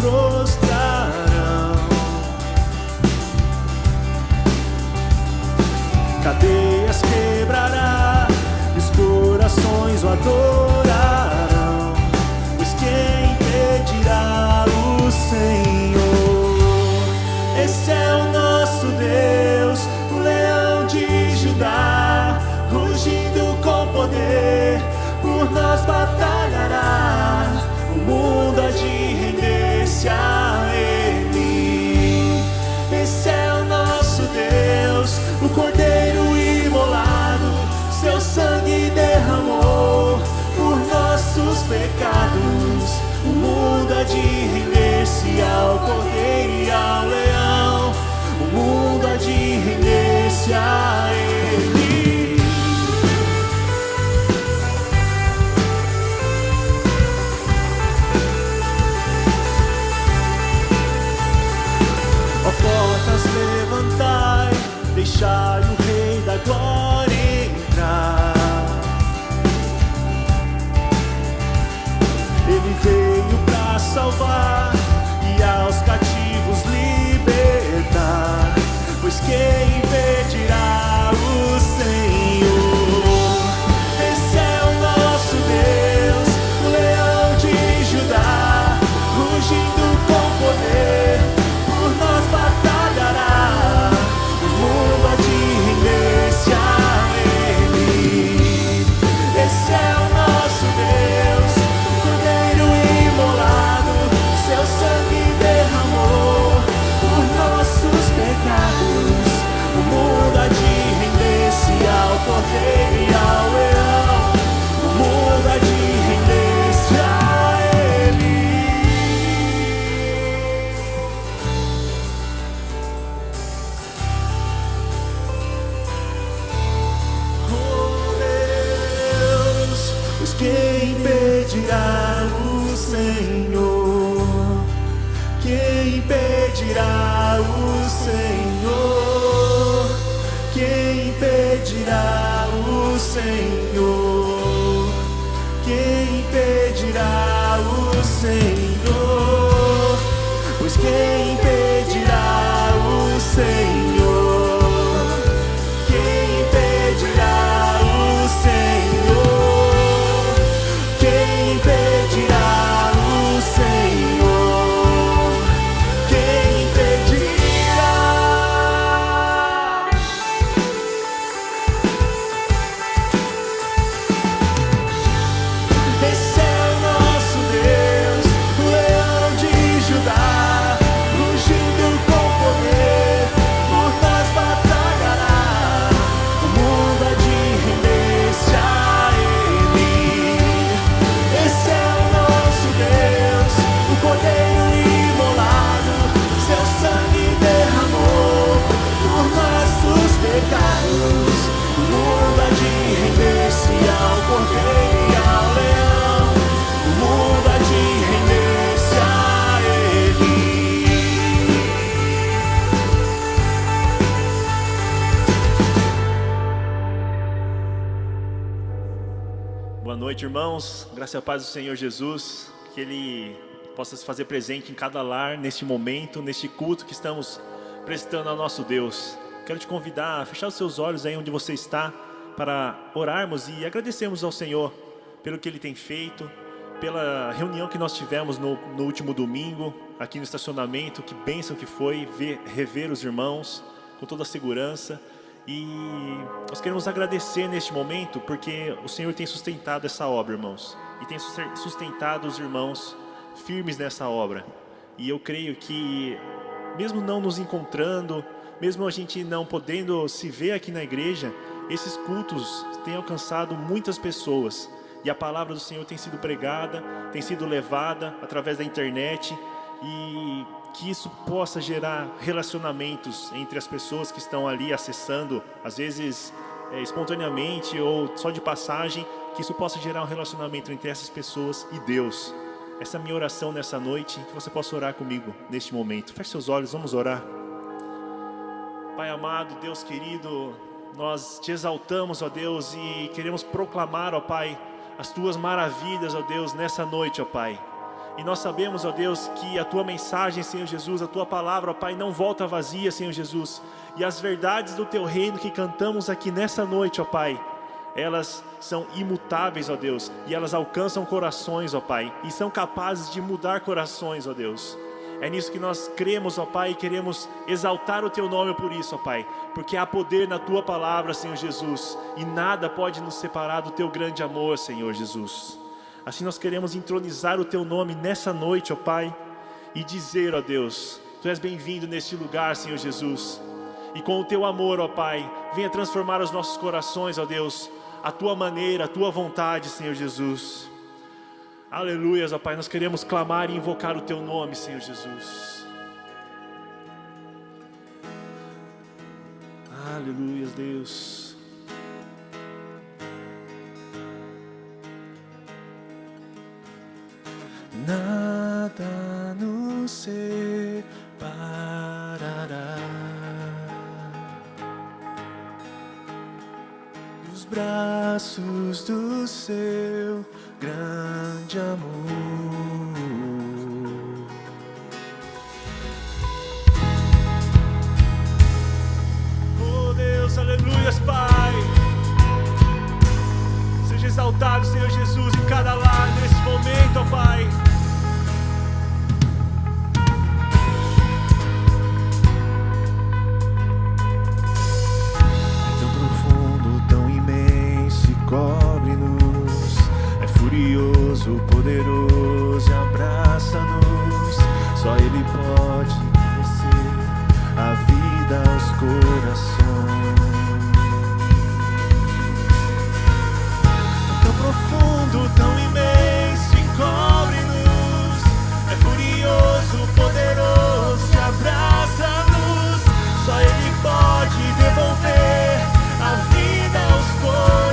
prostrarão. Cadeias quebrará, e os corações o adorarão, pois quem impedirá o Senhor? Esse é o nosso Deus, o leão de Judá, rugindo com poder, por nós batalhará. O mundo há de render-se a Ele. Esse é o nosso Deus, o Cordeiro imolado, seu sangue derramou por nossos pecados. O mundo há de render-se ao Cordeiro e ao Leão. O mundo há de render-se a Ele. Ó portas, levantai, deixai o Rei da Glória entrar. Ele veio para salvar e aos cativos libertar, pois quem impedirá o Senhor? Esse é o nosso Deus, o leão de Judá, rugindo com poder, por nós batalhará. O mundo há de render-se a Ele. Esse é o nosso Deus, o Cordeiro imolado, seu sangue derramou por nossos pecados. O mundo há de render-se ao Cordeiro e ao Leão. O mundo há de render-se a Ele. Oh Deus, pois quem impedirá o Senhor? Quem impedirá o Senhor? Quem impedirá o Senhor? Quem impedirá o Senhor? Pois quem impedirá o Senhor? Quem impedirá o Senhor? Quem impedirá o Senhor? Quem impedirá? Esse é o nosso Deus, o leão de Judá, rugindo com poder, por nós batalhará. O mundo há de render-se a Ele. Esse é o nosso Deus, o Cordeiro imolado, seu sangue derramou por nossos pecados. O mundo há de render-se ao Cordeiro e ao Leão. O mundo há de render-se a Ele. Boa noite, irmãos. Graça e a paz do Senhor Jesus. Que Ele possa se fazer presente em cada lar, neste momento, neste culto que estamos prestando ao nosso Deus. Quero te convidar a fechar os seus olhos aí onde você está, para orarmos e agradecermos ao Senhor pelo que Ele tem feito, pela reunião que nós tivemos no último domingo, aqui no estacionamento. Que bênção que foi rever os irmãos com toda a segurança. E nós queremos agradecer neste momento, porque o Senhor tem sustentado essa obra, irmãos, e tem sustentado os irmãos firmes nessa obra. E eu creio que, mesmo não nos encontrando, mesmo a gente não podendo se ver aqui na igreja, esses cultos têm alcançado muitas pessoas, e a palavra do Senhor tem sido pregada, tem sido levada através da internet, e que isso possa gerar relacionamentos entre as pessoas que estão ali acessando, às vezes espontaneamente ou só de passagem, que isso possa gerar um relacionamento entre essas pessoas e Deus. Essa é a minha oração nessa noite, que você possa orar comigo neste momento. Feche seus olhos, vamos orar. Pai amado, Deus querido, nós te exaltamos, ó Deus, e queremos proclamar, ó Pai, as Tuas maravilhas, ó Deus, nessa noite, ó Pai. E nós sabemos, ó Deus, que a Tua mensagem, Senhor Jesus, a Tua palavra, ó Pai, não volta vazia, Senhor Jesus. E as verdades do Teu reino que cantamos aqui nessa noite, ó Pai, elas são imutáveis, ó Deus, e elas alcançam corações, ó Pai, e são capazes de mudar corações, ó Deus. É nisso que nós cremos, ó Pai, e queremos exaltar o Teu nome por isso, ó Pai, porque há poder na Tua palavra, Senhor Jesus, e nada pode nos separar do Teu grande amor, Senhor Jesus. Assim nós queremos entronizar o Teu nome nessa noite, ó Pai, e dizer, ó Deus, Tu és bem-vindo neste lugar, Senhor Jesus. E com o Teu amor, ó Pai, venha transformar os nossos corações, ó Deus, a Tua maneira, a Tua vontade, Senhor Jesus. Aleluias, ó Pai, nós queremos clamar e invocar o Teu nome, Senhor Jesus. Aleluias, Deus. Nada nos separará dos braços do Seu grande amor. Oh Deus, aleluias, Pai. Seja exaltado, Senhor Jesus, em cada lar nesse momento, ó Pai. É tão profundo, tão imenso e cobre-nos. É furioso, poderoso e abraça-nos. Só Ele pode descer a vida aos corações. Profundo, tão imenso e cobre-nos. É furioso, poderoso e abraça-nos. Só Ele pode devolver a vida aos corações.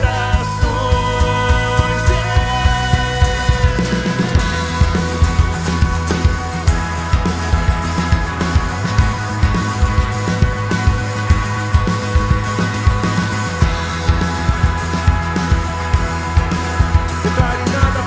Declare: nada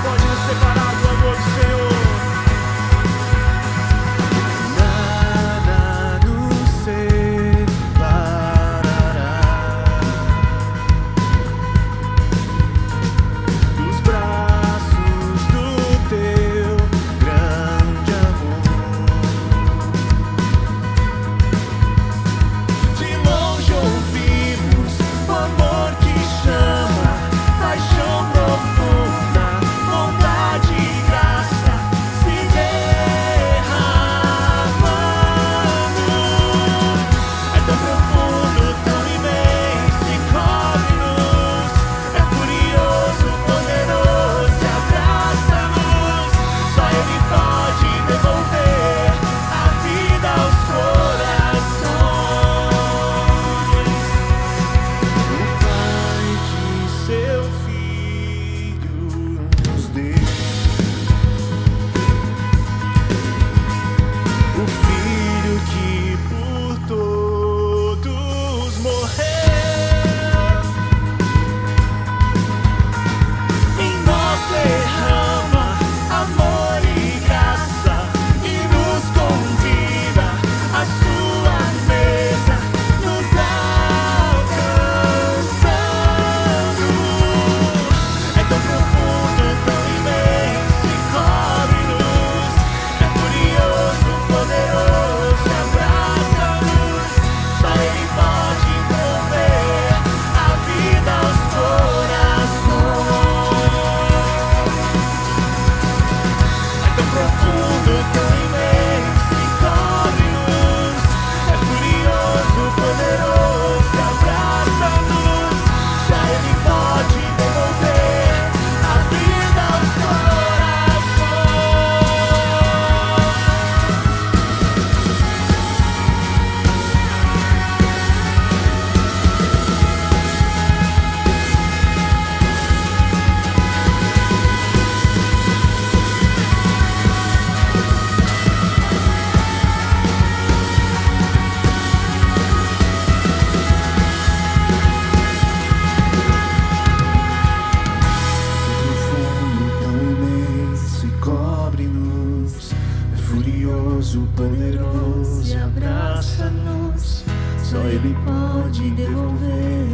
poderoso e abraça-nos. Só Ele pode devolver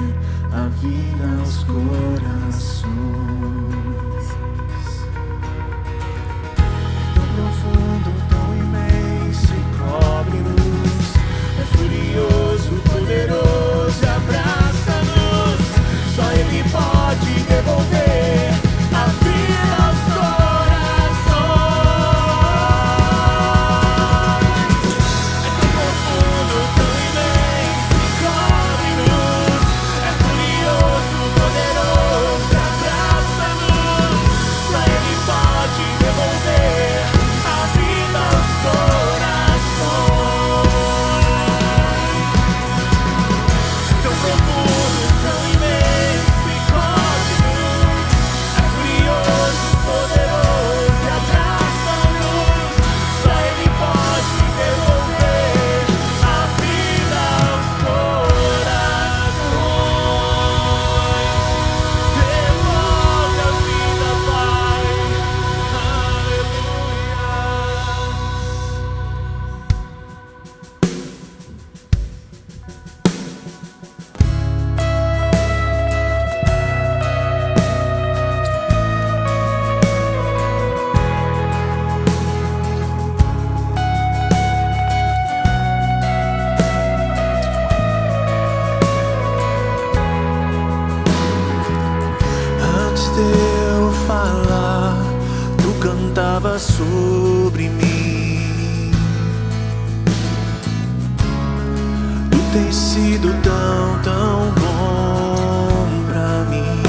a vida aos corações. É tão profundo, tão imenso e cobre-nos. É furioso, poderoso e abraça-nos. Só Ele pode devolver a vida aos corações. É tão profundo, tão imenso e cobre-nos. É furioso, poderoso e abraça-nos. Só Ele pode devolver a vida aos corações. Tão profundo, tão imenso e cobre-nos. É furioso, poderoso e abraça-nos. Só Ele pode devolver a vida aos corações. Devolve a vida, Pai. Antes de eu falar, tu cantava sobre mim. Tu tens sido tão, tão bom pra mim.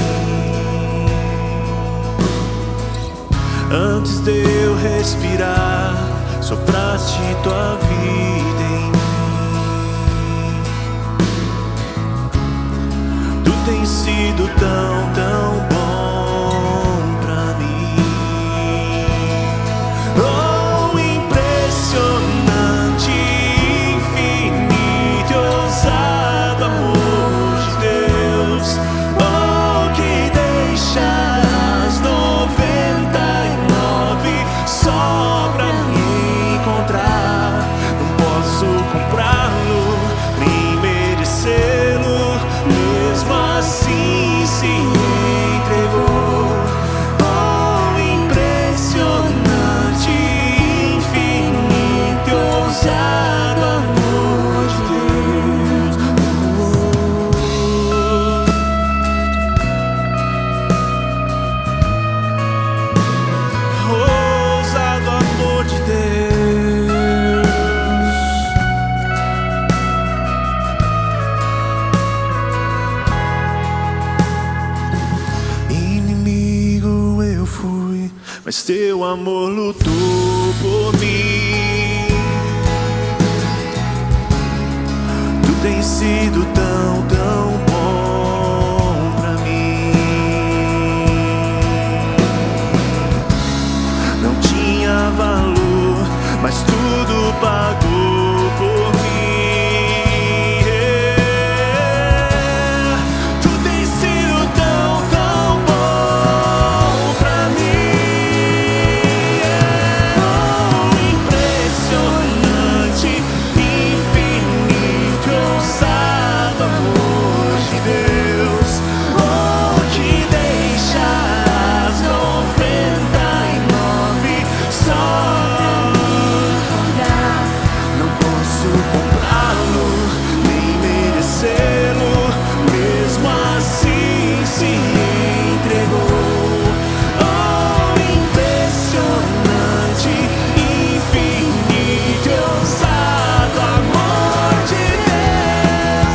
Antes de eu respirar, sopraste tua vida em mim. Tu tens sido tão, tão bom pra mim. Oh, impressionante, infinito e ousado amor de Deus. Oh, que deixa as 99 só pra me encontrar. Não posso comprá-lo, nem merecê-lo. Mesmo assim se entregou. Oh, impressionante, infinito e ousado amor de Deus. Ousado amor de Deus. Inimigo eu fui, mas teu amor lutou por mim. Tu tens sido tão, tão bom pra mim. Não tinha valor, mas tudo pagou por mim. Tu tens sido tão, tão bom pra mim. Oh, impressionante, infinito e ousado amor de Deus. Oh, que deixa as 99 só pra me encontrar. Não posso comprá-lo, nem merecê-lo. Mesmo assim se entregou. Oh, impressionante, infinito e ousado amor de Deus.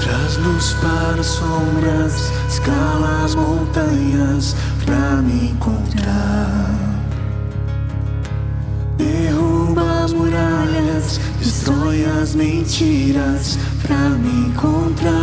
Traz luz para as sombras, escala as montanhas pra me encontrar. Derruba as muralhas, destrói as mentiras pra me encontrar.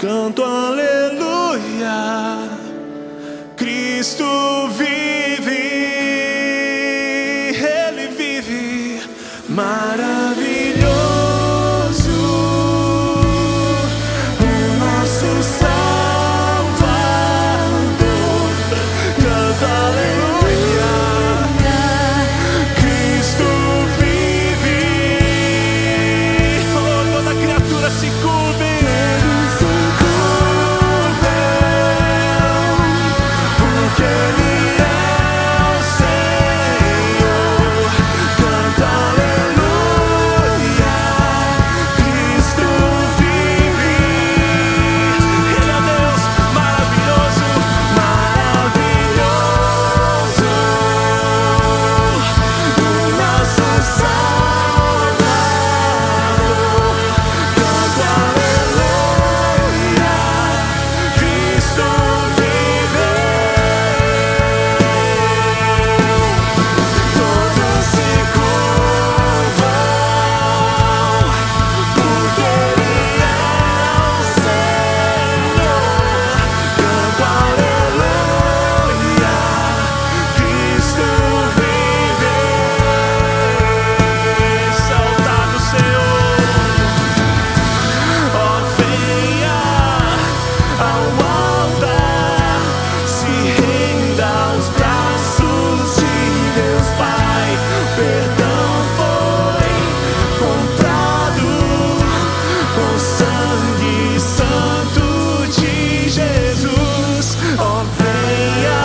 canto aleluia. Cristo vive, Ele vive, maravilhoso, o nosso Salvador. Canto aleluia, Cristo vive. Oh, toda criatura se curve, porque Ele é o Senhor. Canta aleluia, Cristo vive. Ele é Deus maravilhoso, maravilhoso, o nosso Salvador. Canta aleluia, Cristo vive. Todos se curvam, porque Ele é o Senhor. Canto aleluia, Cristo vive. Exaltado Senhor, ó venha ao altar, se renda aos braços de Deus Pai. Perdão foi comprado com sangue santo de Jesus. Ó venha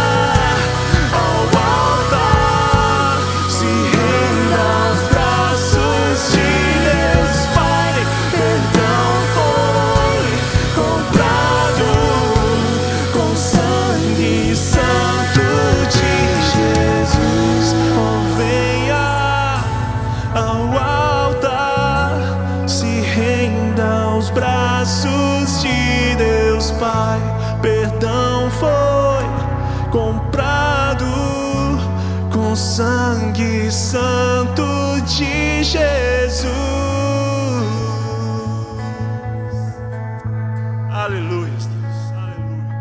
ao altar, se renda aos braços de Deus Pai. Perdão foi comprado com sangue santo de Jesus. Oh, venha ao altar, se renda aos braços de Deus Pai. Perdão foi comprado com sangue santo de Jesus. Aleluia, Deus, aleluia.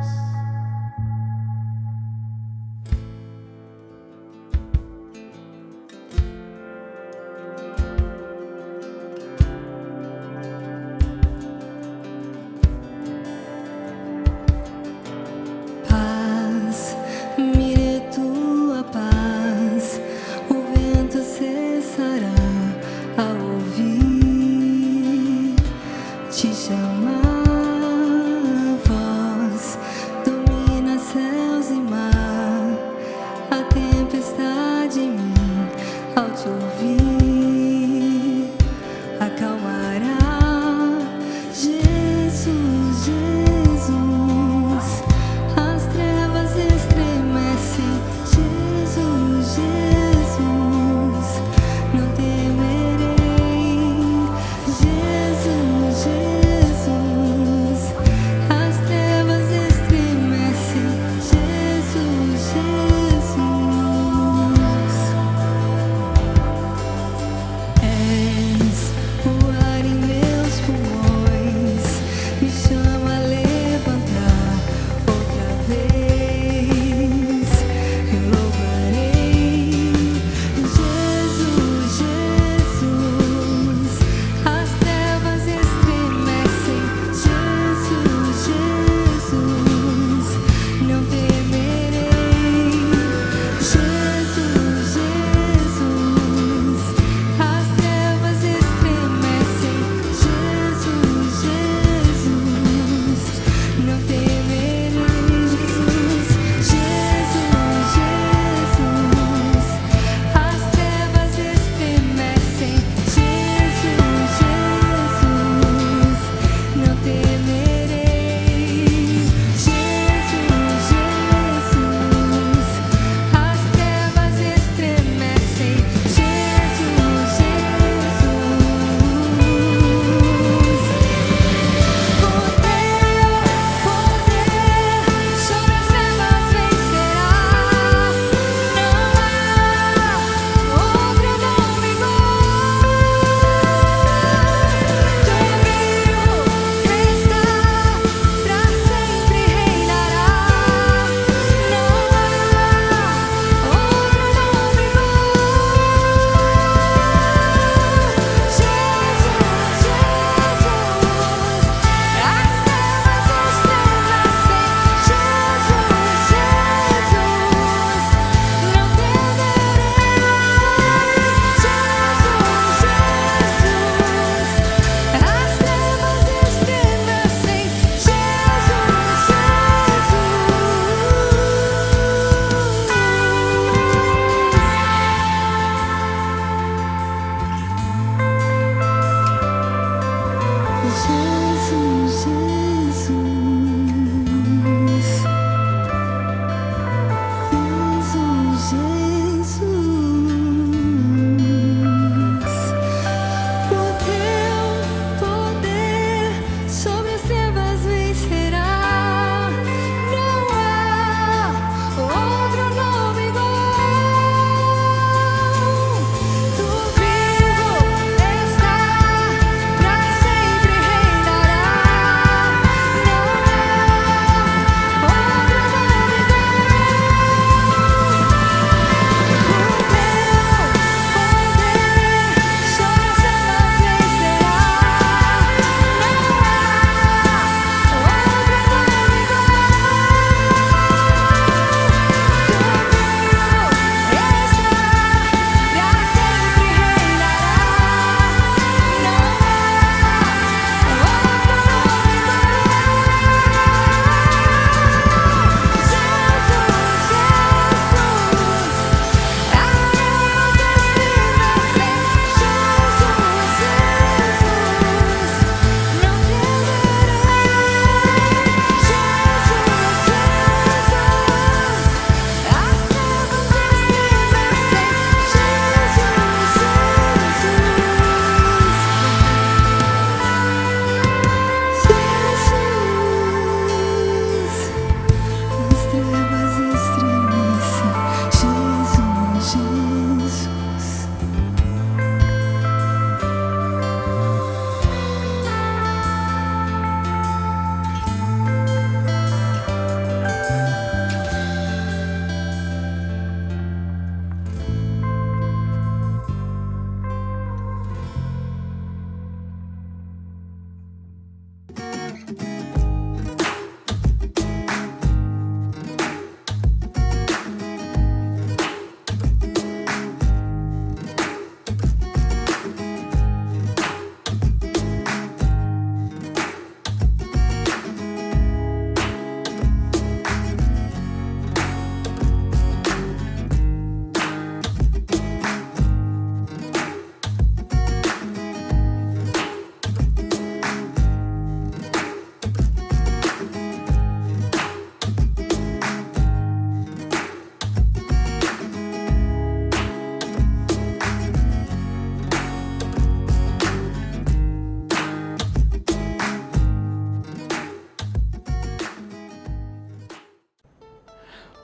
Paz, mire tua paz, o vento cessará ao ouvir te chamar a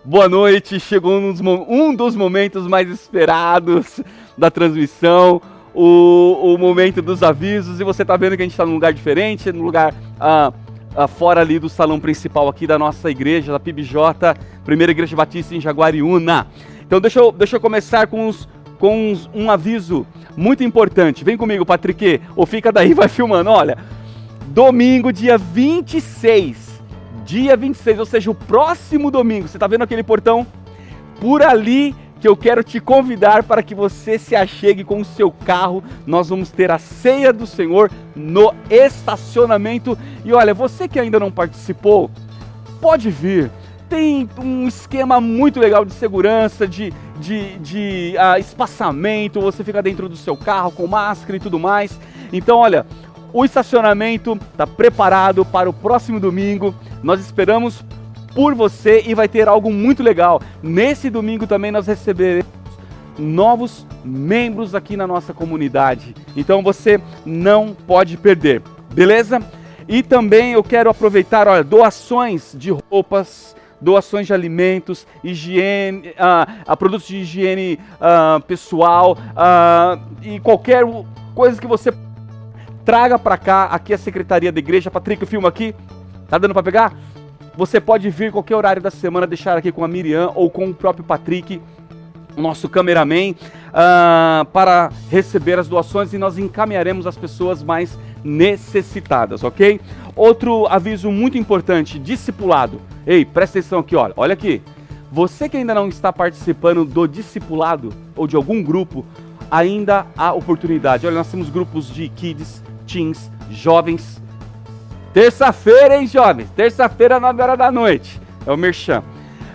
Boa noite, chegou um dos momentos mais esperados da transmissão, o momento dos avisos, e você está vendo que a gente está num lugar diferente, num lugar fora ali do salão principal aqui da nossa igreja, da PIBJ, Primeira Igreja Batista em Jaguariúna. Então deixa eu começar com um aviso muito importante. Vem comigo, Patrick, ou fica daí, vai filmando. Olha, domingo, dia 26, ou seja, o próximo domingo, você está vendo aquele portão? Por ali que eu quero te convidar para que você se achegue com o seu carro. Nós vamos ter a ceia do Senhor no estacionamento. E olha, você que ainda não participou, pode vir. Tem um esquema muito legal de segurança, de espaçamento, você fica dentro do seu carro com máscara e tudo mais. Então olha, o estacionamento está preparado para o próximo domingo. Nós esperamos por você e vai ter algo muito legal. Nesse domingo também nós receberemos novos membros aqui na nossa comunidade. Então você não pode perder, beleza? E também eu quero aproveitar, olha, doações de roupas, doações de alimentos, higiene, produtos de higiene pessoal e qualquer coisa que você traga para cá. Aqui a secretaria da igreja. Patrick, filma aqui. Tá dando para pegar? Você pode vir qualquer horário da semana, deixar aqui com a Miriam ou com o próprio Patrick, o nosso cameraman, para receber as doações e nós encaminharemos as pessoas mais necessitadas, ok? Outro aviso muito importante, discipulado. Ei, presta atenção aqui, olha aqui. Você que ainda não está participando do discipulado ou de algum grupo, ainda há oportunidade. Olha, nós temos grupos de kids, teens, jovens. Terça-feira, hein, jovens? Terça-feira, 9 horas da noite. É o merchan.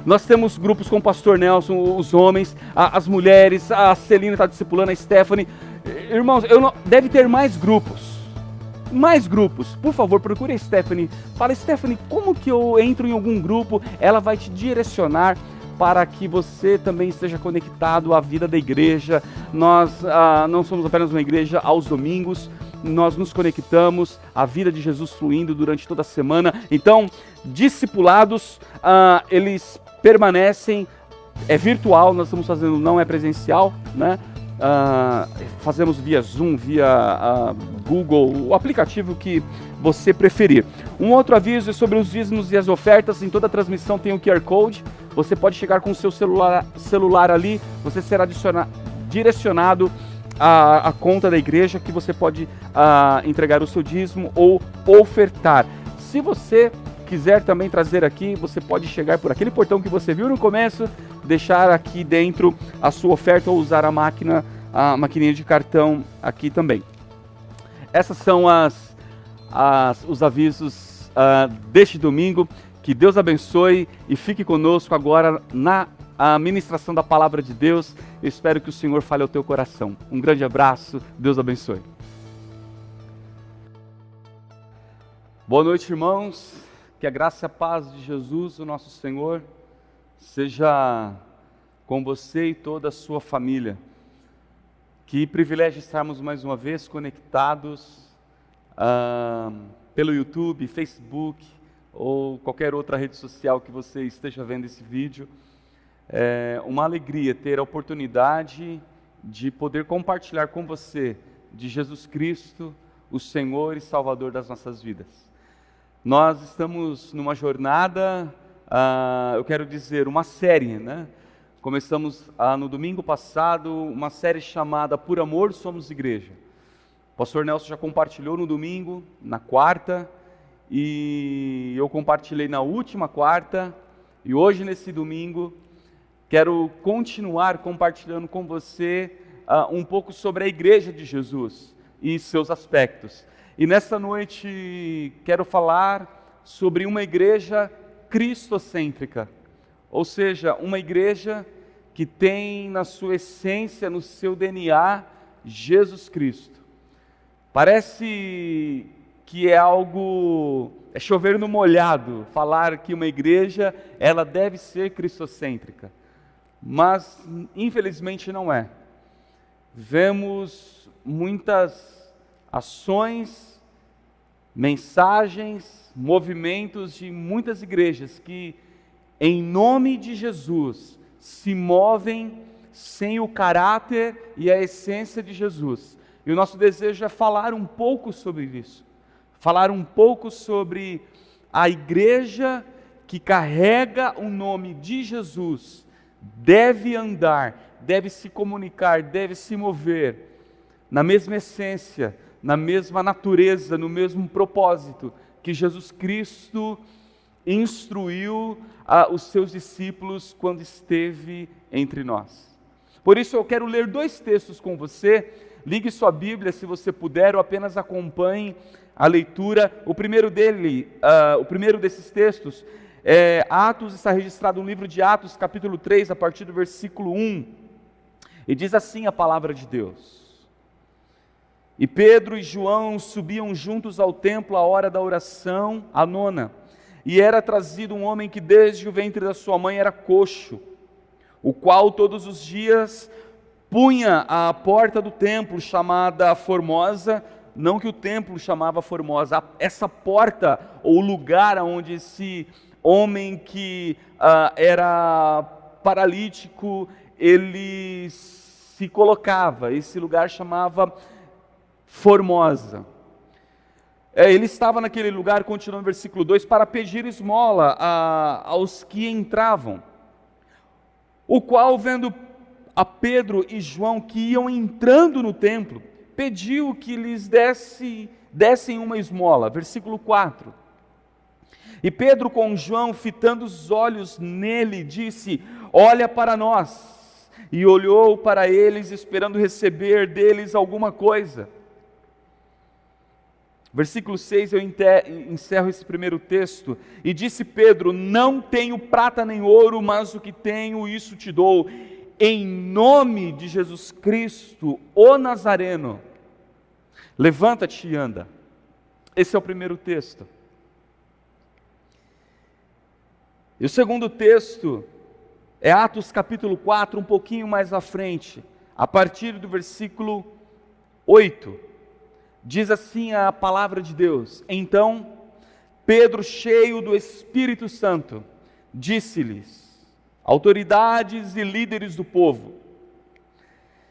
Nós temos grupos com o pastor Nelson, os homens, as mulheres, a Celina está discipulando, a Stephanie. Irmãos, deve ter mais grupos. Mais grupos. Por favor, procure a Stephanie. Fala, Stephanie, como que eu entro em algum grupo? Ela vai te direcionar para que você também esteja conectado à vida da igreja. Nós não somos apenas uma igreja aos domingos, nós nos conectamos à vida de Jesus fluindo durante toda a semana. Então, discipulados, eles permanecem, é virtual, nós estamos fazendo, não é presencial, né? Fazemos via Zoom, via Google, o aplicativo que você preferir. Um outro aviso é sobre os dízimos e as ofertas. Em toda a transmissão tem o QR Code. Você pode chegar com o seu celular ali, você será direcionado à conta da igreja que você pode entregar o seu dízimo ou ofertar. Se você quiser também trazer aqui, você pode chegar por aquele portão que você viu no começo, deixar aqui dentro a sua oferta ou usar a maquininha de cartão aqui também. Essas são os avisos deste domingo. Que Deus abençoe e fique conosco agora na ministração da palavra de Deus. Eu espero que o Senhor fale ao teu coração. Um grande abraço, Deus abençoe. Boa noite, irmãos. Que a graça e a paz de Jesus, o nosso Senhor, seja com você e toda a sua família. Que privilégio estarmos mais uma vez conectados pelo YouTube, Facebook ou qualquer outra rede social que você esteja vendo esse vídeo. É uma alegria ter a oportunidade de poder compartilhar com você de Jesus Cristo, o Senhor e Salvador das nossas vidas. Nós estamos numa jornada, eu quero dizer, uma série, né? Começamos no domingo passado uma série chamada Por Amor Somos Igreja. O pastor Nelson já compartilhou no domingo, na quarta, e eu compartilhei na última quarta, e hoje nesse domingo, quero continuar compartilhando com você um pouco sobre a Igreja de Jesus e seus aspectos. E nessa noite quero falar sobre uma igreja cristocêntrica, ou seja, uma igreja que tem na sua essência, no seu DNA, Jesus Cristo. Parece que é chover no molhado falar que uma igreja ela deve ser cristocêntrica, mas infelizmente não é. Vemos muitas ações, mensagens, movimentos de muitas igrejas que, em nome de Jesus, se movem sem o caráter e a essência de Jesus. E o nosso desejo é falar um pouco sobre isso, falar um pouco sobre a igreja que carrega o nome de Jesus, deve andar, deve se comunicar, deve se mover na mesma essência, na mesma natureza, no mesmo propósito que Jesus Cristo instruiu os seus discípulos quando esteve entre nós. Por isso eu quero ler 2 textos com você. Ligue sua Bíblia se você puder, ou apenas acompanhe a leitura. O primeiro desses textos é Atos, está registrado no livro de Atos, capítulo 3, a partir do versículo 1, e diz assim a palavra de Deus: E Pedro e João subiam juntos ao templo à hora da oração, a 9ª, e era trazido um homem que desde o ventre da sua mãe era coxo, o qual todos os dias punha à porta do templo chamada Formosa. Não que o templo chamava Formosa, essa porta ou lugar onde esse homem que era paralítico, ele se colocava, esse lugar chamava Formosa. Ele estava naquele lugar, continua no versículo 2, para pedir esmola aos que entravam, o qual, vendo a Pedro e João que iam entrando no templo, pediu que lhes dessem uma esmola. Versículo 4. E Pedro, com João, fitando os olhos nele, disse: Olha para nós. E olhou para eles, esperando receber deles alguma coisa. Versículo 6, eu encerro esse primeiro texto. E disse Pedro: Não tenho prata nem ouro, mas o que tenho, isso te dou. Em nome de Jesus Cristo, o Nazareno, levanta-te e anda. Esse é o primeiro texto. E o segundo texto é Atos capítulo 4, um pouquinho mais à frente, a partir do versículo 8. Diz assim a palavra de Deus: Então Pedro, cheio do Espírito Santo, disse-lhes: Autoridades e líderes do povo,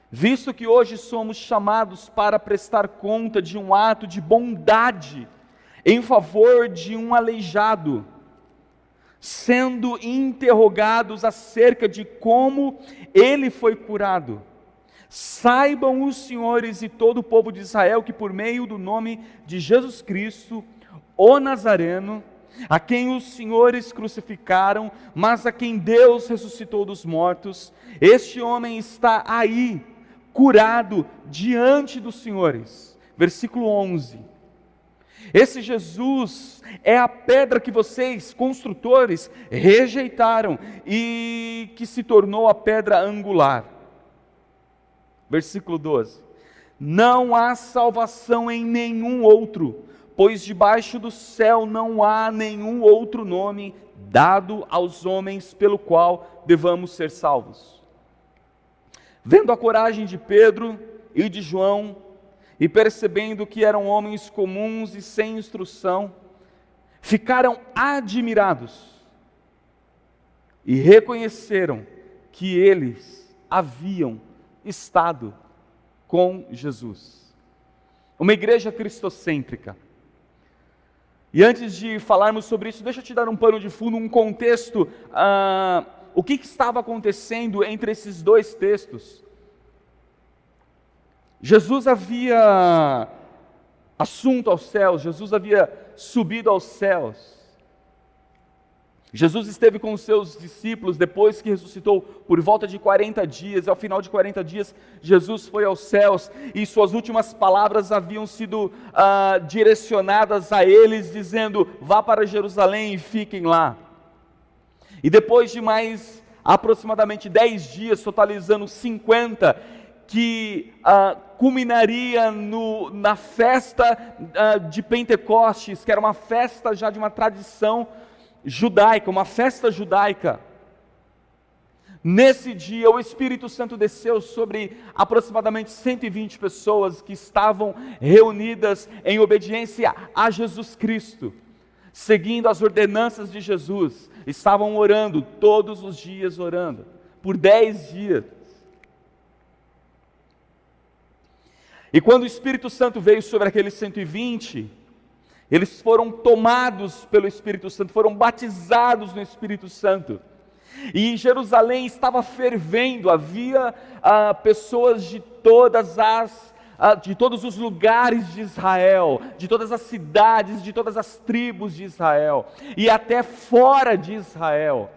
visto que hoje somos chamados para prestar conta de um ato de bondade em favor de um aleijado, sendo interrogados acerca de como ele foi curado, saibam os senhores e todo o povo de Israel que por meio do nome de Jesus Cristo, o Nazareno, a quem os senhores crucificaram, mas a quem Deus ressuscitou dos mortos, este homem está aí, curado diante dos senhores. Versículo 11. Esse Jesus é a pedra que vocês, construtores, rejeitaram e que se tornou a pedra angular. Versículo 12. Não há salvação em nenhum outro, pois debaixo do céu não há nenhum outro nome dado aos homens pelo qual devamos ser salvos. Vendo a coragem de Pedro e de João, e percebendo que eram homens comuns e sem instrução, ficaram admirados e reconheceram que eles haviam estado com Jesus. Uma igreja cristocêntrica. E antes de falarmos sobre isso, deixa eu te dar um pano de fundo, um contexto, o que estava acontecendo entre esses 2 textos. Jesus havia assunto aos céus, Jesus havia subido aos céus. Jesus esteve com os seus discípulos depois que ressuscitou por volta de 40 dias. Ao final de 40 dias, Jesus foi aos céus e suas últimas palavras haviam sido direcionadas a eles, dizendo: vá para Jerusalém e fiquem lá. E depois de mais aproximadamente 10 dias, totalizando 50, que culminaria na festa de Pentecostes, que era uma festa já de uma tradição judaica, uma festa judaica. Nesse dia o Espírito Santo desceu sobre aproximadamente 120 pessoas que estavam reunidas em obediência a Jesus Cristo, seguindo as ordenanças de Jesus. Estavam orando, todos os dias orando, por 10 dias. E quando o Espírito Santo veio sobre aqueles 120, eles foram tomados pelo Espírito Santo, foram batizados no Espírito Santo. E Jerusalém estava fervendo, havia pessoas de todos os lugares de Israel, de todas as cidades, de todas as tribos de Israel, e até fora de Israel.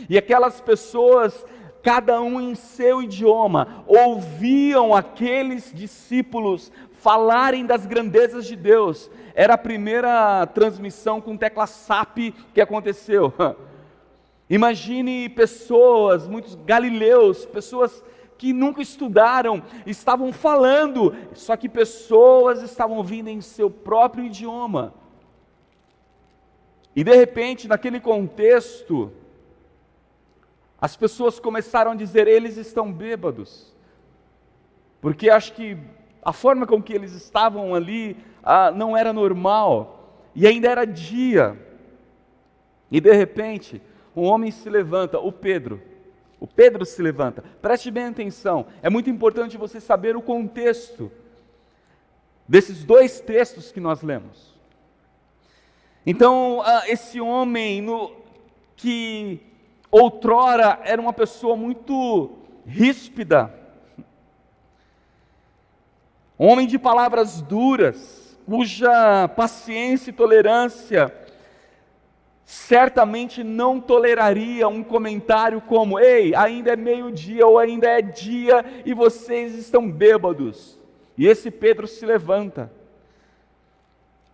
E aquelas pessoas, cada um em seu idioma, ouviam aqueles discípulos falarem das grandezas de Deus. Era a primeira transmissão com tecla SAP que aconteceu. Imagine pessoas, muitos galileus, pessoas que nunca estudaram, estavam falando, só que pessoas estavam ouvindo em seu próprio idioma. E de repente, naquele contexto, as pessoas começaram a dizer: eles estão bêbados, porque acho que a forma com que eles estavam ali não era normal, e ainda era dia. E de repente, um homem se levanta, o Pedro se levanta. Preste bem atenção, é muito importante você saber o contexto desses dois textos que nós lemos. Então, esse homem que outrora era uma pessoa muito ríspida, um homem de palavras duras, cuja paciência e tolerância certamente não toleraria um comentário como: ei, ainda é meio-dia ou ainda é dia e vocês estão bêbados. E esse Pedro se levanta.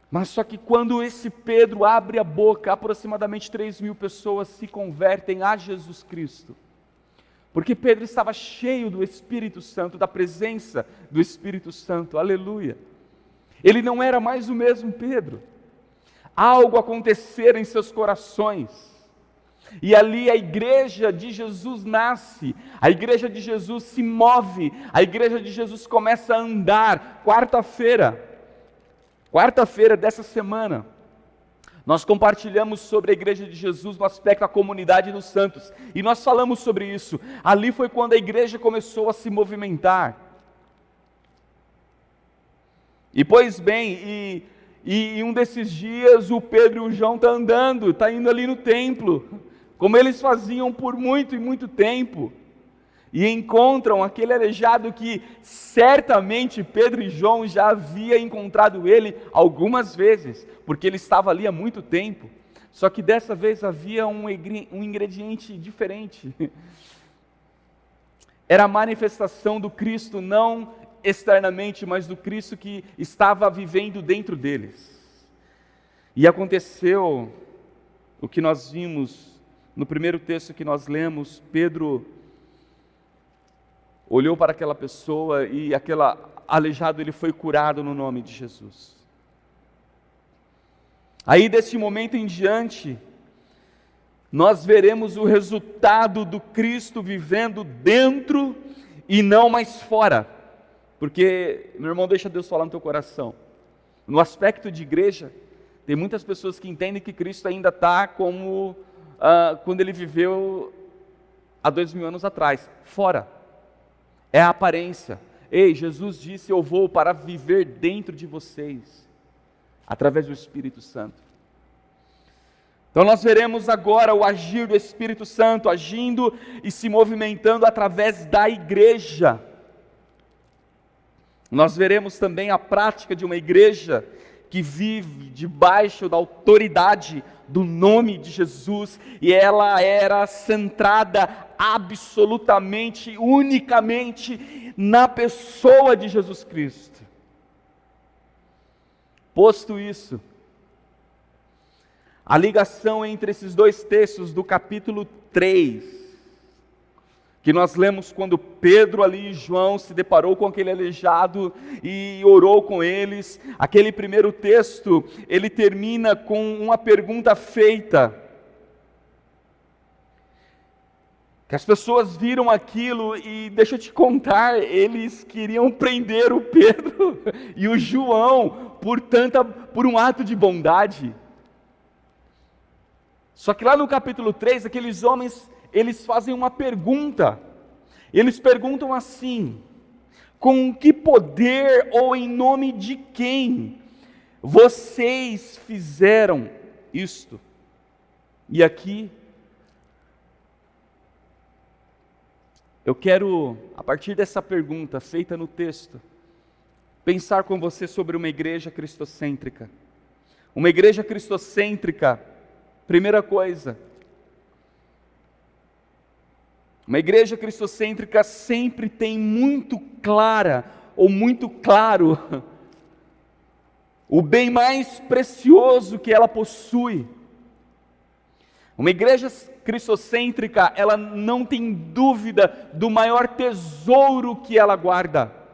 Mas só que quando esse Pedro abre a boca, aproximadamente 3.000 pessoas se convertem a Jesus Cristo. Porque Pedro estava cheio do Espírito Santo, da presença do Espírito Santo, aleluia. Ele não era mais o mesmo Pedro. Algo acontecera em seus corações. E ali a igreja de Jesus nasce, a igreja de Jesus se move, a igreja de Jesus começa a andar. Quarta-feira dessa semana, nós compartilhamos sobre a igreja de Jesus no aspecto da comunidade dos santos, e nós falamos sobre isso. Ali foi quando a igreja começou a se movimentar. E pois bem, e um desses dias o Pedro e o João estão andando, está indo ali no templo, como eles faziam por muito e muito tempo, e encontram aquele aleijado que certamente Pedro e João já haviam encontrado ele algumas vezes, porque ele estava ali há muito tempo, só que dessa vez havia um ingrediente diferente. Era a manifestação do Cristo, não externamente, mas do Cristo que estava vivendo dentro deles. E aconteceu o que nós vimos no primeiro texto que nós lemos. Pedro olhou para aquela pessoa e aquele aleijado, ele foi curado no nome de Jesus. Aí desse momento em diante, nós veremos o resultado do Cristo vivendo dentro e não mais fora. Porque, meu irmão, deixa Deus falar no teu coração. No aspecto de igreja, tem muitas pessoas que entendem que Cristo ainda está como quando ele viveu há 2000 anos atrás, fora. É a aparência. Ei, Jesus disse: eu vou para viver dentro de vocês, através do Espírito Santo. Então nós veremos agora o agir do Espírito Santo, agindo e se movimentando através da igreja. Nós veremos também a prática de uma igreja que que vive debaixo da autoridade do nome de Jesus, e ela era centrada absolutamente, unicamente na pessoa de Jesus Cristo. Posto isso, a ligação entre esses dois textos do capítulo 3, que nós lemos quando Pedro ali e João se deparou com aquele aleijado e orou com eles, aquele primeiro texto, ele termina com uma pergunta feita, que as pessoas viram aquilo e deixa eu te contar, eles queriam prender o Pedro e o João por um ato de bondade. Só que lá no capítulo 3, aqueles homens, eles fazem uma pergunta, eles perguntam assim: com que poder ou em nome de quem vocês fizeram isto? E aqui, eu quero, a partir dessa pergunta feita no texto, pensar com você sobre uma igreja cristocêntrica. Uma igreja cristocêntrica, primeira coisa, uma igreja cristocêntrica sempre tem muito clara, ou muito claro, o bem mais precioso que ela possui. Uma igreja cristocêntrica, ela não tem dúvida do maior tesouro que ela guarda.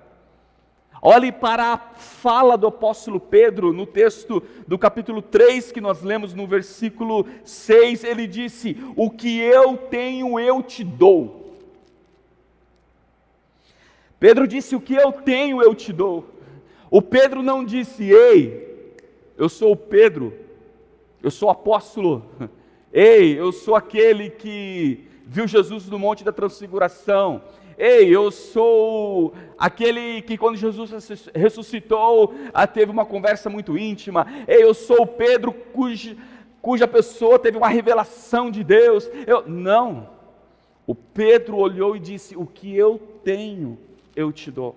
Olhe para a fala do apóstolo Pedro, no texto do capítulo 3, que nós lemos no versículo 6, ele disse: o que eu tenho eu te dou. Pedro disse: o que eu tenho eu te dou. O Pedro não disse: ei, eu sou o Pedro, eu sou o apóstolo, ei, eu sou aquele que viu Jesus no Monte da Transfiguração, ei, eu sou aquele que quando Jesus ressuscitou, teve uma conversa muito íntima, ei, eu sou o Pedro cuja pessoa teve uma revelação de Deus. Não, o Pedro olhou e disse: o que eu tenho, eu te dou.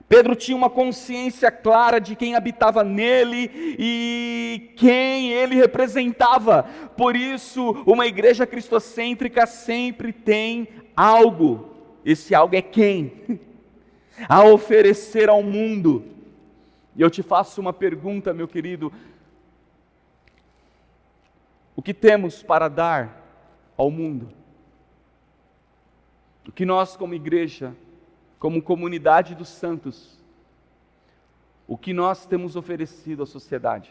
Pedro tinha uma consciência clara de quem habitava nele e quem ele representava. Por isso, uma igreja cristocêntrica sempre tem algo. Esse algo é quem? A oferecer ao mundo. E eu te faço uma pergunta, meu querido: o que temos para dar ao mundo? O que nós, como igreja, como comunidade dos santos, o que nós temos oferecido à sociedade?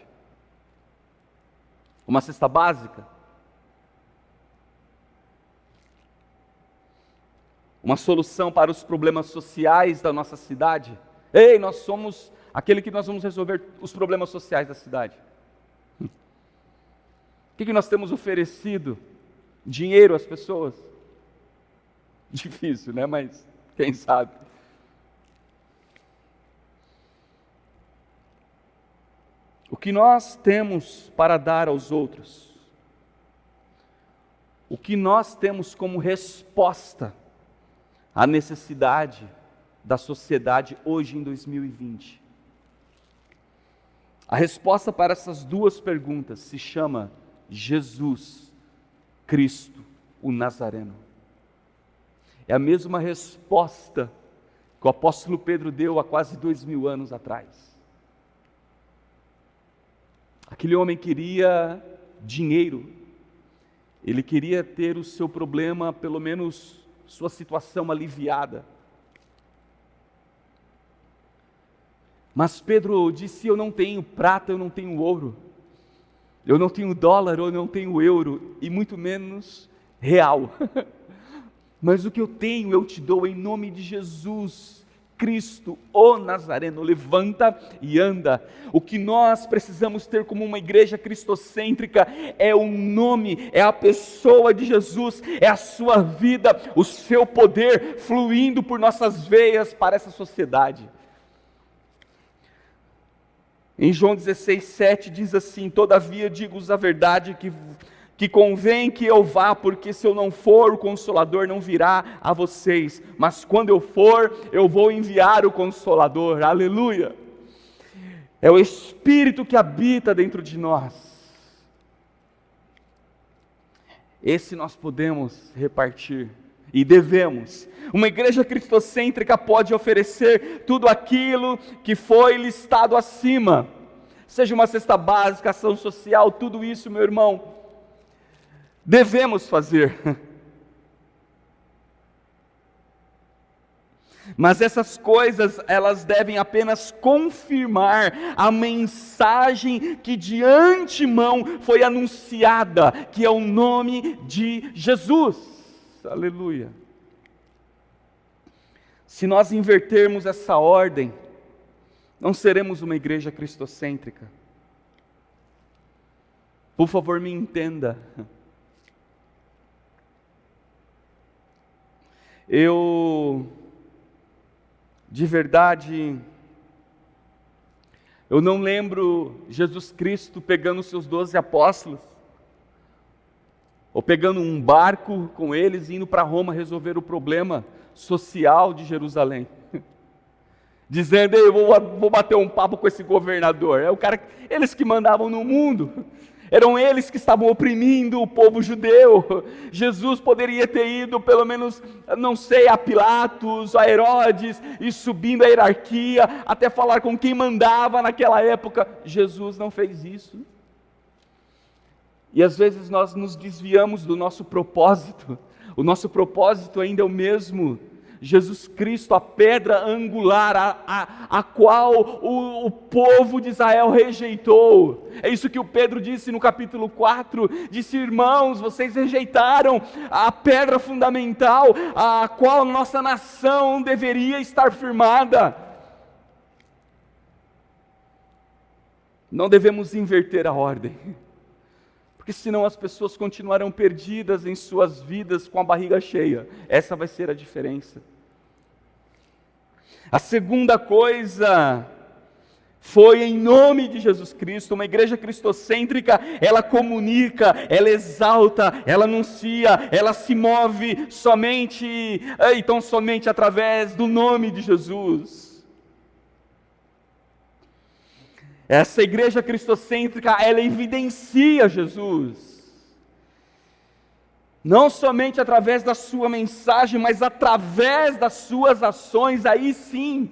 Uma cesta básica? Uma solução para os problemas sociais da nossa cidade? Ei, nós somos aquele que nós vamos resolver os problemas sociais da cidade. O que nós temos oferecido? Dinheiro às pessoas? Difícil, né? Mas quem sabe? O que nós temos para dar aos outros? O que nós temos como resposta à necessidade da sociedade hoje em 2020? A resposta para essas duas perguntas se chama Jesus Cristo, o Nazareno. É a mesma resposta que o apóstolo Pedro deu há quase 2000 anos atrás. Aquele homem queria dinheiro, ele queria ter o seu problema, pelo menos sua situação aliviada. Mas Pedro disse: eu não tenho prata, eu não tenho ouro, eu não tenho dólar, eu não tenho euro, e muito menos real. Mas o que eu tenho eu te dou em nome de Jesus Cristo, o Nazareno. Levanta e anda. O que nós precisamos ter como uma igreja cristocêntrica é o nome, é a pessoa de Jesus, é a sua vida, o seu poder fluindo por nossas veias para essa sociedade. Em João 16:7 diz assim: todavia digo-vos a verdade que convém que eu vá, porque se eu não for, o Consolador não virá a vocês, mas quando eu for, eu vou enviar o Consolador. Aleluia! é o Espírito que habita dentro de nós. Esse nós podemos repartir e devemos. Uma igreja cristocêntrica pode oferecer tudo aquilo que foi listado acima, seja uma cesta básica, ação social, tudo isso, meu irmão, devemos fazer. Mas essas coisas, elas devem apenas confirmar a mensagem que de antemão foi anunciada, que é o nome de Jesus. Aleluia. Se nós invertermos essa ordem, não seremos uma igreja cristocêntrica. Por favor, me entenda. De verdade, eu não lembro Jesus Cristo pegando os seus 12 apóstolos, ou pegando um barco com eles e indo para Roma resolver o problema social de Jerusalém, dizendo: eu vou bater um papo com esse governador. É o cara, eles que mandavam no mundo, eram eles que estavam oprimindo o povo judeu. Jesus poderia ter ido, pelo menos, não sei, a Pilatos, a Herodes, e subindo a hierarquia, até falar com quem mandava naquela época. Jesus não fez isso. E às vezes nós nos desviamos do nosso propósito. O nosso propósito ainda é o mesmo. Jesus Cristo, a pedra angular, a qual o povo de Israel rejeitou. É isso que o Pedro disse no capítulo 4, disse: irmãos, vocês rejeitaram a pedra fundamental, a qual nossa nação deveria estar firmada. Não devemos inverter a ordem, porque senão as pessoas continuarão perdidas em suas vidas com a barriga cheia. Essa vai ser a diferença. A segunda coisa foi em nome de Jesus Cristo. Uma igreja cristocêntrica, ela comunica, ela exalta, ela anuncia, ela se move somente através do nome de Jesus. Essa igreja cristocêntrica, ela evidencia Jesus. Não somente através da sua mensagem, mas através das suas ações, aí sim.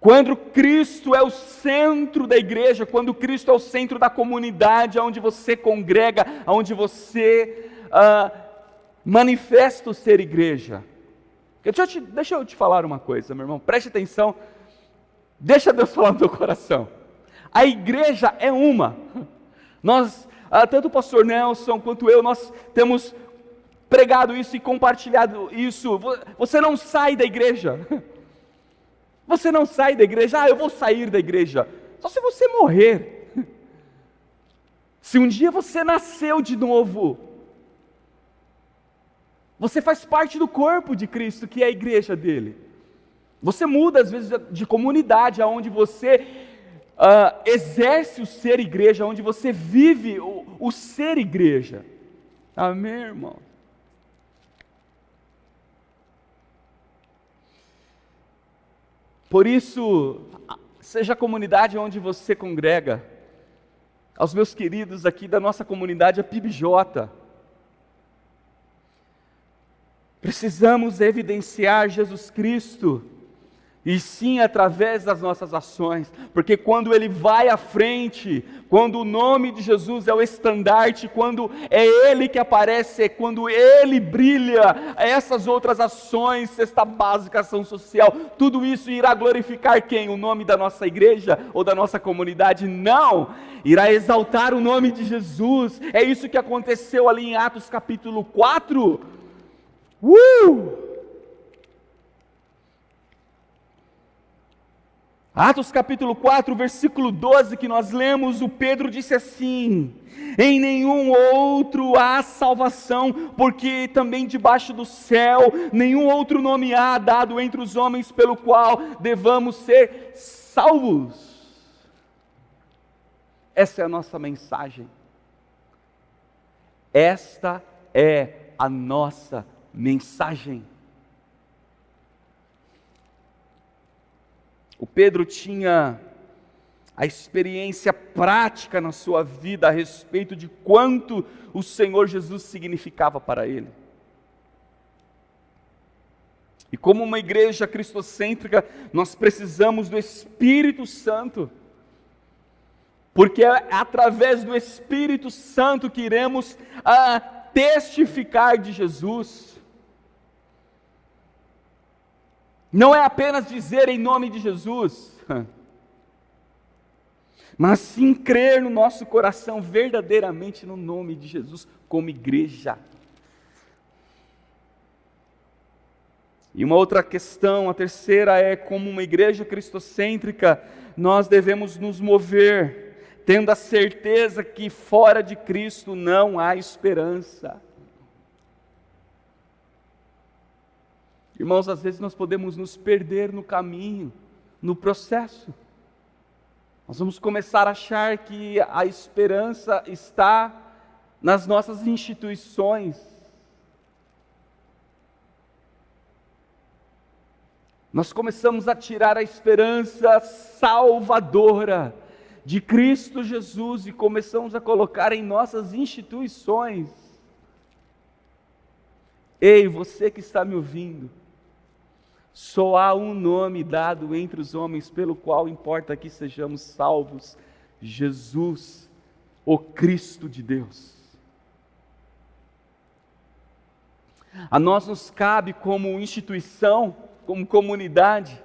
Quando Cristo é o centro da igreja, quando Cristo é o centro da comunidade, onde você congrega, onde você manifesta o ser igreja. Deixa eu te falar uma coisa, meu irmão, preste atenção, deixa Deus falar no teu coração. A igreja é uma. Tanto o pastor Nelson quanto eu, nós temos pregado isso e compartilhado isso. Você não sai da igreja. Você não sai da igreja. Eu vou sair da igreja. Só se você morrer. Se um dia você nasceu de novo, você faz parte do corpo de Cristo, que é a igreja dele. Você muda às vezes de comunidade, aonde você exerce o ser igreja, onde você vive o ser igreja. Amém, irmão? Por isso, seja a comunidade onde você congrega, aos meus queridos aqui da nossa comunidade, a PIBJ, precisamos evidenciar Jesus Cristo, e sim através das nossas ações, porque quando Ele vai à frente, quando o nome de Jesus é o estandarte, quando é Ele que aparece, quando Ele brilha, essas outras ações, cesta básica, ação social, tudo isso irá glorificar quem? O nome da nossa igreja ou da nossa comunidade? Não! Irá exaltar o nome de Jesus. É isso que aconteceu ali em Atos capítulo 4. Atos capítulo 4, versículo 12, que nós lemos, o Pedro disse assim: em nenhum outro há salvação, porque também debaixo do céu, nenhum outro nome há dado entre os homens, pelo qual devamos ser salvos. Essa é a nossa mensagem. Esta é a nossa mensagem. O Pedro tinha a experiência prática na sua vida a respeito de quanto o Senhor Jesus significava para ele. E como uma igreja cristocêntrica, nós precisamos do Espírito Santo, porque é através do Espírito Santo que iremos testificar de Jesus. Não é apenas dizer em nome de Jesus, mas sim crer no nosso coração verdadeiramente no nome de Jesus como igreja. E uma outra questão, a terceira, é como uma igreja cristocêntrica, nós devemos nos mover, tendo a certeza que fora de Cristo não há esperança. Irmãos, às vezes nós podemos nos perder no caminho, no processo. Nós vamos começar a achar que a esperança está nas nossas instituições. Nós começamos a tirar a esperança salvadora de Cristo Jesus e começamos a colocar em nossas instituições. Ei, você que está me ouvindo, só há um nome dado entre os homens pelo qual importa que sejamos salvos: Jesus, o Cristo de Deus. A nós nos cabe, como instituição, como comunidade,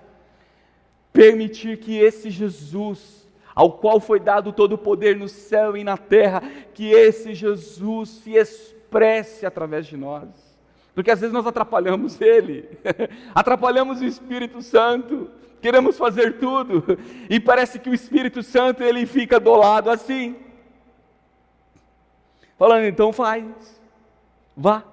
permitir que esse Jesus, ao qual foi dado todo o poder no céu e na terra, que esse Jesus se expresse através de nós. Porque às vezes nós atrapalhamos Ele, atrapalhamos o Espírito Santo, queremos fazer tudo, e parece que o Espírito Santo ele fica do lado assim, falando, então faz, vá.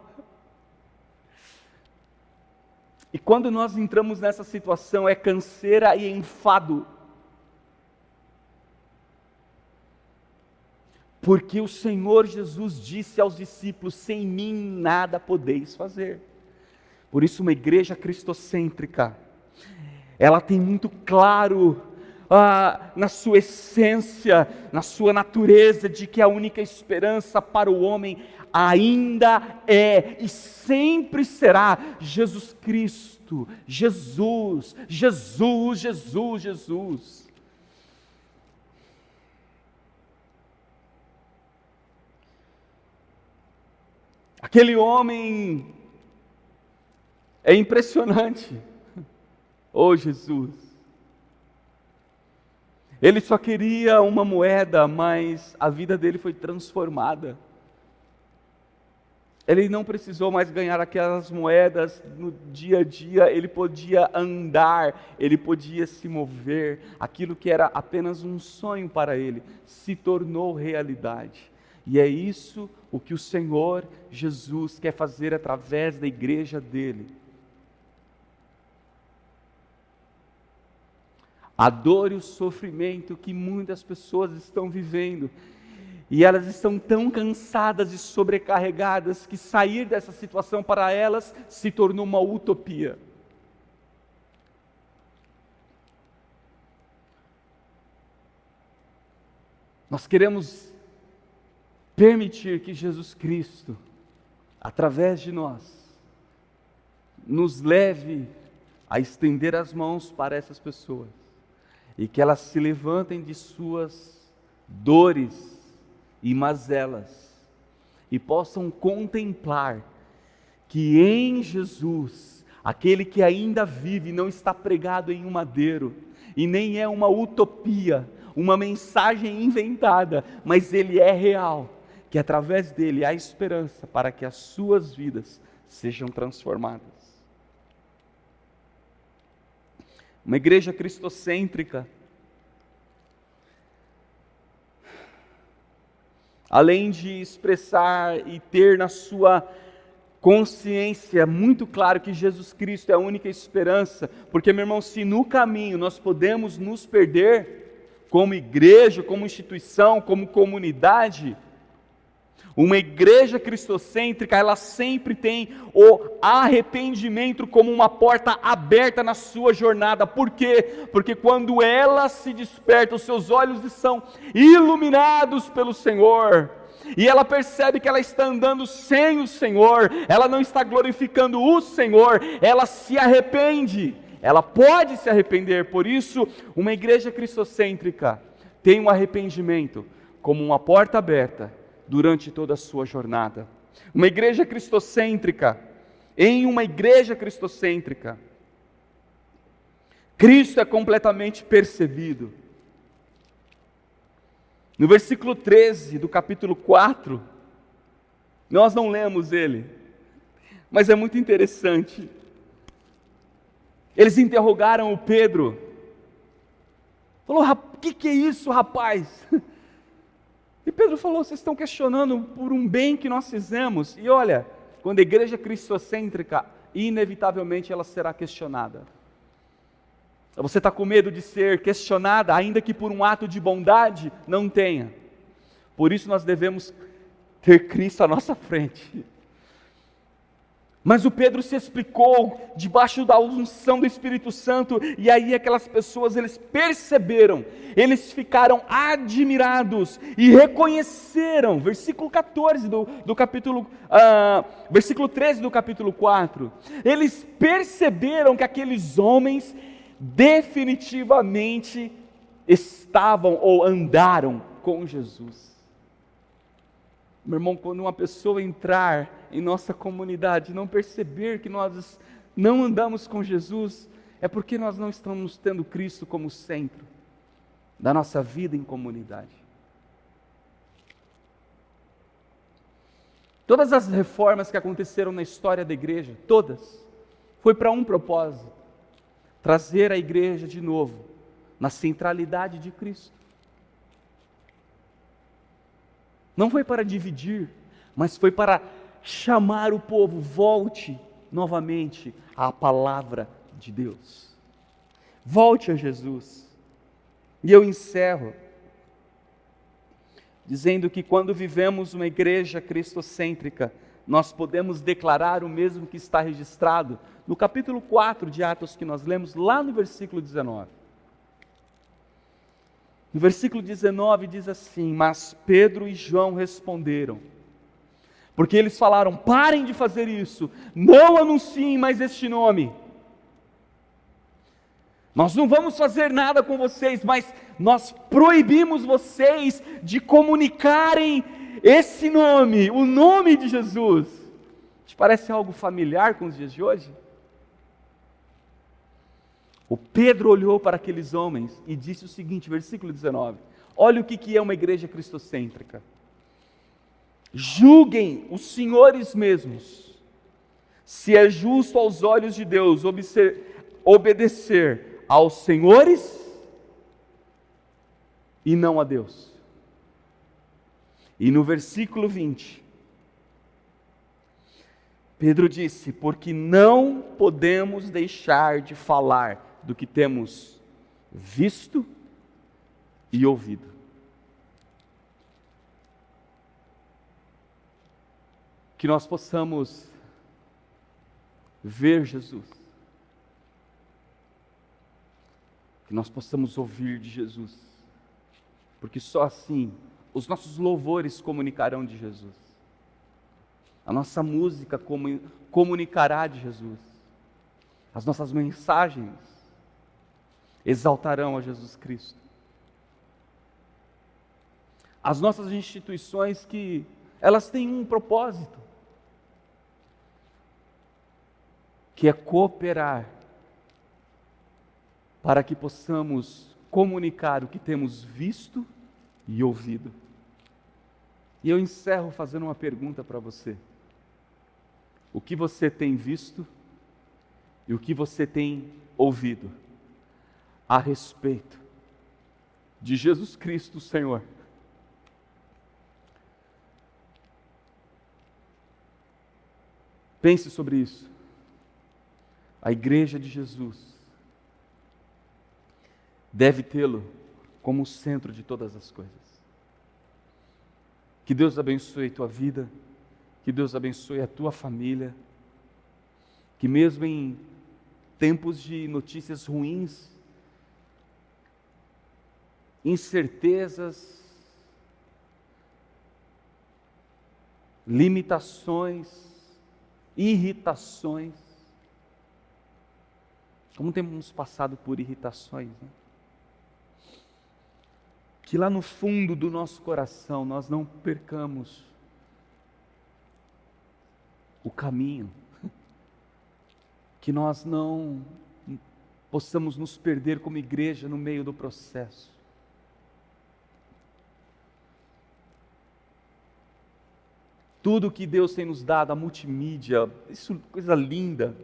E quando nós entramos nessa situação, é canseira e enfado. Porque o Senhor Jesus disse aos discípulos: sem mim nada podeis fazer. Por isso uma igreja cristocêntrica, ela tem muito claro na sua essência, na sua natureza, de que a única esperança para o homem ainda é e sempre será Jesus Cristo. Jesus, Jesus, Jesus, Jesus. Aquele homem é impressionante. Oh, Jesus. Ele só queria uma moeda, mas a vida dele foi transformada. Ele não precisou mais ganhar aquelas moedas no dia a dia, ele podia andar, ele podia se mover. Aquilo que era apenas um sonho para ele se tornou realidade. E é isso o que o Senhor Jesus quer fazer através da igreja dele. A dor e o sofrimento que muitas pessoas estão vivendo, e elas estão tão cansadas e sobrecarregadas que sair dessa situação para elas se tornou uma utopia. Nós queremos permitir que Jesus Cristo, através de nós, nos leve a estender as mãos para essas pessoas e que elas se levantem de suas dores e mazelas e possam contemplar que em Jesus, aquele que ainda vive, não está pregado em um madeiro e nem é uma utopia, uma mensagem inventada, mas ele é real, que através dele há esperança para que as suas vidas sejam transformadas. Uma igreja cristocêntrica, além de expressar e ter na sua consciência muito claro que Jesus Cristo é a única esperança, porque, meu irmão, se no caminho nós podemos nos perder, como igreja, como instituição, como comunidade, Uma igreja cristocêntrica, ela sempre tem o arrependimento como uma porta aberta na sua jornada. Por quê? Porque quando ela se desperta, os seus olhos são iluminados pelo Senhor, e ela percebe que ela está andando sem o Senhor, ela não está glorificando o Senhor, ela se arrepende, ela pode se arrepender. Por isso, uma igreja cristocêntrica tem um arrependimento como uma porta aberta durante toda a sua jornada. Uma igreja cristocêntrica, em uma igreja cristocêntrica, Cristo é completamente percebido. No versículo 13 do capítulo 4, nós não lemos ele, mas é muito interessante. Eles interrogaram o Pedro, falou: o que é isso, rapaz? E Pedro falou: vocês estão questionando por um bem que nós fizemos. E olha, quando a igreja cristocêntrica, inevitavelmente ela será questionada. Você está com medo de ser questionada, ainda que por um ato de bondade? Não tenha. Por isso nós devemos ter Cristo à nossa frente. Mas o Pedro se explicou debaixo da unção do Espírito Santo, e aí aquelas pessoas, eles perceberam, eles ficaram admirados e reconheceram, versículo 14 do capítulo, versículo 13 do capítulo 4, eles perceberam que aqueles homens definitivamente estavam ou andaram com Jesus. Meu irmão, quando uma pessoa entrar em nossa comunidade e não perceber que nós não andamos com Jesus, é porque nós não estamos tendo Cristo como centro da nossa vida em comunidade. Todas as reformas que aconteceram na história da igreja, todas, foi para um propósito: trazer a igreja de novo na centralidade de Cristo. Não foi para dividir, mas foi para chamar o povo: volte novamente à palavra de Deus, volte a Jesus. E eu encerro dizendo que quando vivemos uma igreja cristocêntrica, nós podemos declarar o mesmo que está registrado no capítulo 4 de Atos, que nós lemos lá no versículo 19. No versículo 19 diz assim: mas Pedro e João responderam, porque eles falaram: parem de fazer isso, não anunciem mais este nome. Nós não vamos fazer nada com vocês, mas nós proibimos vocês de comunicarem esse nome, o nome de Jesus. Te parece algo familiar com os dias de hoje? O Pedro olhou para aqueles homens e disse o seguinte, versículo 19, olha o que é uma igreja cristocêntrica: julguem os senhores mesmos, se é justo aos olhos de Deus obedecer aos senhores e não a Deus. E no versículo 20, Pedro disse: porque não podemos deixar de falar do que temos visto e ouvido. Que nós possamos ver Jesus, que nós possamos ouvir de Jesus, porque só assim os nossos louvores comunicarão de Jesus, a nossa música comunicará de Jesus, as nossas mensagens exaltarão a Jesus Cristo. As nossas instituições, que elas têm um propósito, que é cooperar para que possamos comunicar o que temos visto e ouvido. E eu encerro fazendo uma pergunta para você: o que você tem visto e o que você tem ouvido a respeito de Jesus Cristo, Senhor? Pense sobre isso. A igreja de Jesus deve tê-lo como o centro de todas as coisas. Que Deus abençoe a tua vida, que Deus abençoe a tua família, que mesmo em tempos de notícias ruins, incertezas, limitações, irritações, como temos passado por irritações, né? Que lá no fundo do nosso coração nós não percamos o caminho, que nós não possamos nos perder como igreja no meio do processo. Tudo que Deus tem nos dado, a multimídia, isso coisa linda,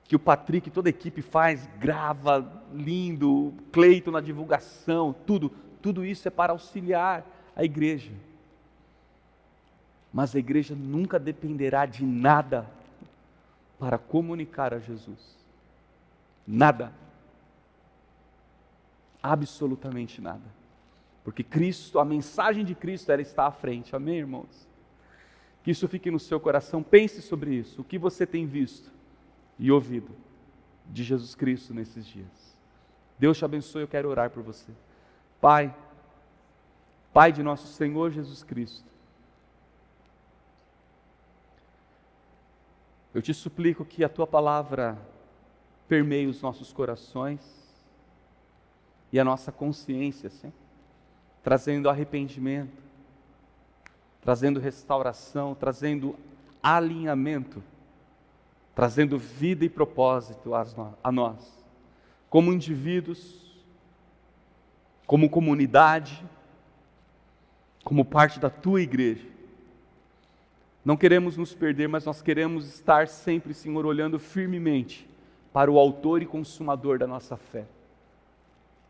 que o Patrick e toda a equipe faz, grava, lindo, Cleiton na divulgação, tudo isso é para auxiliar a igreja. Mas a igreja nunca dependerá de nada para comunicar a Jesus. Nada. Absolutamente nada. Porque Cristo, a mensagem de Cristo, ela está à frente. Amém, irmãos? Que isso fique no seu coração. Pense sobre isso. O que você tem visto e ouvido de Jesus Cristo nesses dias. Deus te abençoe, eu quero orar por você. Pai de nosso Senhor Jesus Cristo, eu te suplico que a Tua palavra permeie os nossos corações e a nossa consciência, Senhor, trazendo arrependimento, trazendo restauração, trazendo alinhamento, trazendo vida e propósito a nós, como indivíduos, como comunidade, como parte da Tua igreja. Não queremos nos perder, mas nós queremos estar sempre, Senhor, olhando firmemente para o autor e consumador da nossa fé,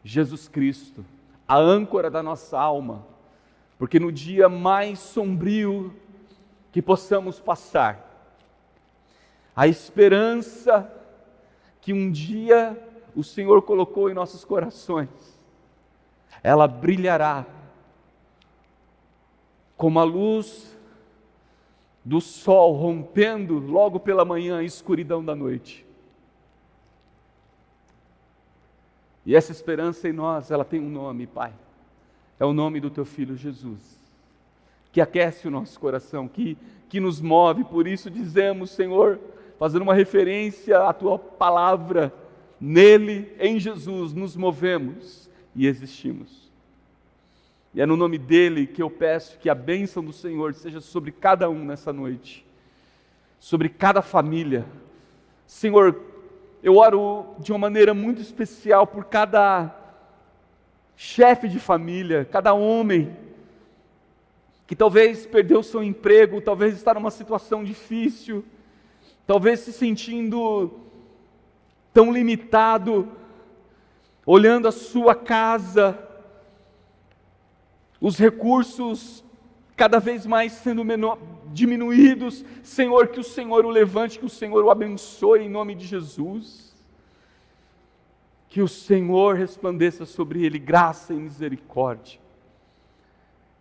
Jesus Cristo, a âncora da nossa alma, porque no dia mais sombrio que possamos passar, a esperança que um dia o Senhor colocou em nossos corações, ela brilhará como a luz do sol rompendo logo pela manhã a escuridão da noite. E essa esperança em nós, ela tem um nome, Pai. É o nome do Teu Filho Jesus, que aquece o nosso coração, que nos move. Por isso dizemos, Senhor, fazendo uma referência à Tua palavra, nele, em Jesus, nos movemos e existimos. E é no nome dele que eu peço que a bênção do Senhor seja sobre cada um nessa noite, sobre cada família. Senhor, eu oro de uma maneira muito especial por cada chefe de família, cada homem que talvez perdeu seu emprego, talvez está numa situação difícil, talvez se sentindo tão limitado, olhando a sua casa, os recursos cada vez mais sendo diminuídos. Senhor, que o Senhor o levante, que o Senhor o abençoe em nome de Jesus, que o Senhor resplandeça sobre ele graça e misericórdia,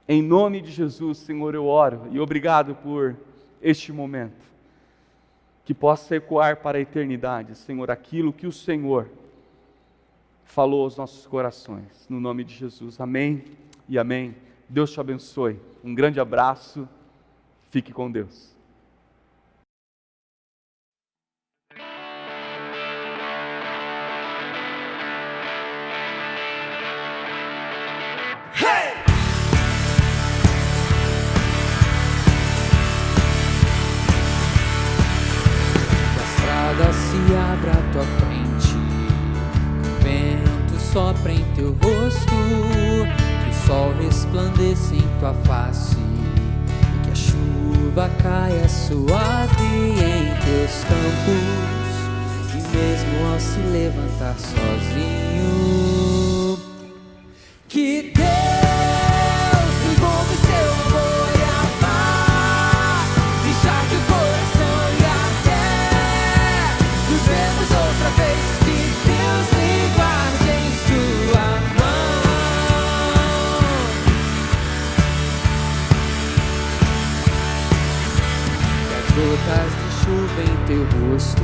em nome de Jesus. Senhor, eu oro e obrigado por este momento, que possa ecoar para a eternidade, Senhor, aquilo que o Senhor falou aos nossos corações, no nome de Jesus, amém e amém. Deus te abençoe, um grande abraço, fique com Deus. Se abra à tua frente, o vento sopra em teu rosto, que o sol resplandeça em tua face, e que a chuva caia suave em teus campos, e mesmo ao se levantar sozinho, que Deus envolve seu amor e a paz, deixar que o coração e a fé nos vemos outra vez, que Deus me guarde em sua mão, gotas de chuva em teu rosto,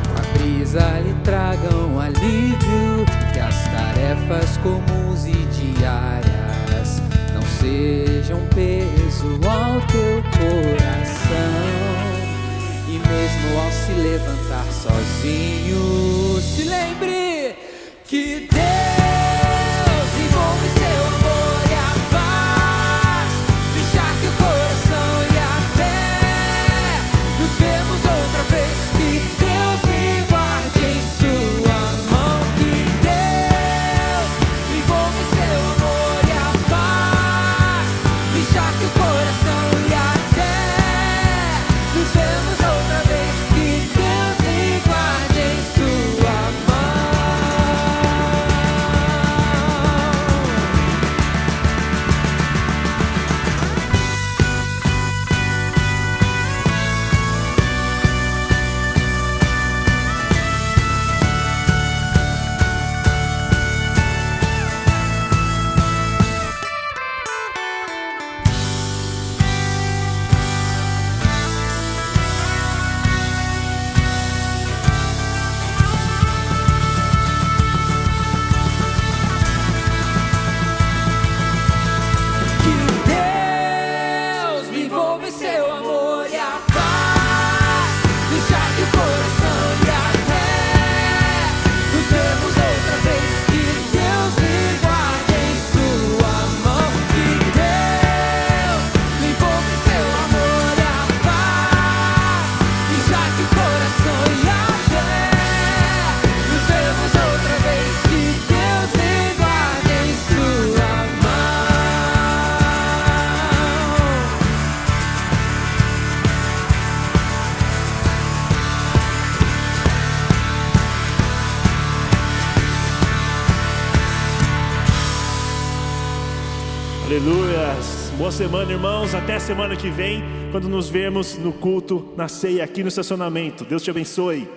com a brisa lhe tragam alívio, que as tarefas comuns e diárias não sejam peso ao teu coração. E mesmo ao se levantar sozinho, se lembre que Deus envolve seu amor e a paz, deixar que o coração e a fé nos vemos outra vez. Que Deus me guarde em sua mão, que Deus envolve seu amor e a paz, deixar que o coração e a fé nos vemos outra vez. Que Deus me guarde em sua mão. Que Deus me envolva em seu amor e a paz, deixar que o coração e a fé nos vemos outra vez. Que Deus me guarde em sua mão, que Deus me envolva em seu amor e a paz, deixar que o coração e a fé nos vemos outra vez. Que Deus me guarde em sua mão. Aleluias. Boa semana, irmãos. Até semana que vem, quando nos vermos no culto, na ceia, aqui no estacionamento. Deus te abençoe.